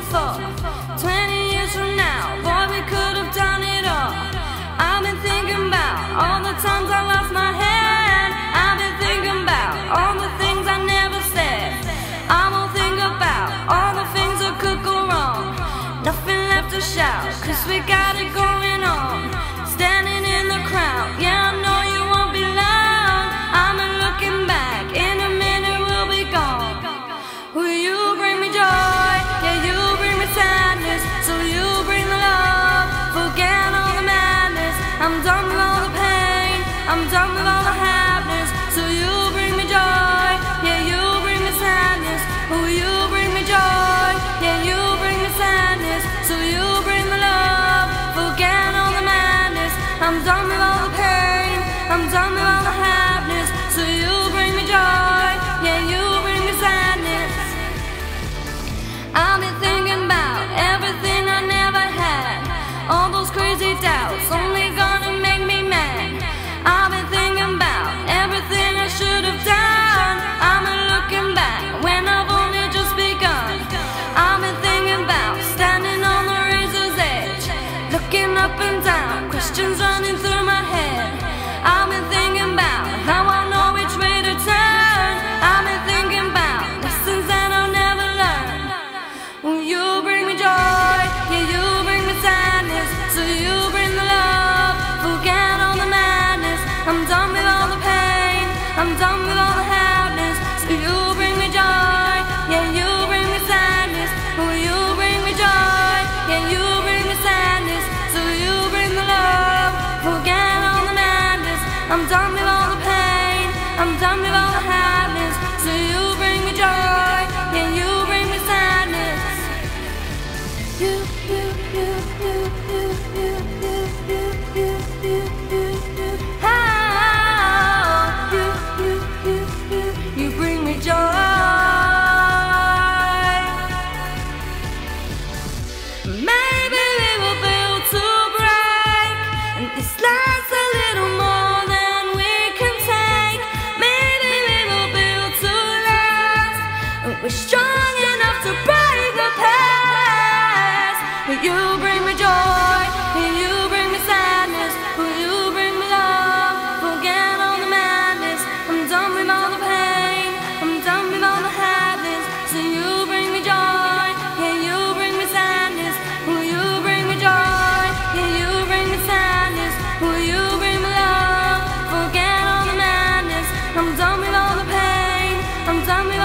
for 20 years from now. Boy, we could have done it all. I've been thinking about all the times I lost my head. I've been thinking about all the things I never said. I won't think about all the things that could go wrong. Nothing left to shout, 'cause we got it going on. Standing in the crowd, yeah, I know you won't be long. I'm looking back, in a minute we'll be gone. Will you bring me joy? Yeah, you bring me sadness. So you bring the love, forget all the madness. I'm done with all the pain, I'm done with all the happiness. So you bring me joy, yeah, you bring me sadness. Will you bring me joy? Yeah, you bring me sadness. So you bring the love, forget all the madness. I'm done with all the pain, I'm done with all the happiness. So you bring me joy, yeah, you bring me sadness. I've been thinking about everything I never had. All those crazy doubts only gonna make me mad. I've been thinking about everything I should have done. I'm looking back when I've only just begun. I've been thinking about standing on the razor's edge, looking up and down, questions running through my head. I've been thinking about how I know which way to turn. I've been thinking about lessons that I'll never learn. Will you bring me joy? Yeah, you bring me sadness. So you bring the love, forget all the madness. I'm done with all the pain, I'm done with all the happiness. So you bring me joy, yeah, you bring me sadness. Will you bring me joy? Yeah, you bring me sadness. So you bring the love, forget all the madness. I'm done with all the pain, I'm done with all the happiness. So you bring me joy, yeah, you bring me sadness. You bring me joy. Maybe we were built to break, and this life's a little more than we can take. Maybe we were built to last, and we're strong enough to break the past. Will you bring me joy? Will you bring me sadness? Will you bring me love? Forget all the madness. I'm done with all the pain, I'm done with all the happiness. So you bring me joy, yeah, you bring me sadness. Will you bring me joy? Yeah, you bring me sadness. Will you bring me love? Forget all the madness. I'm done with all the pain, I'm done with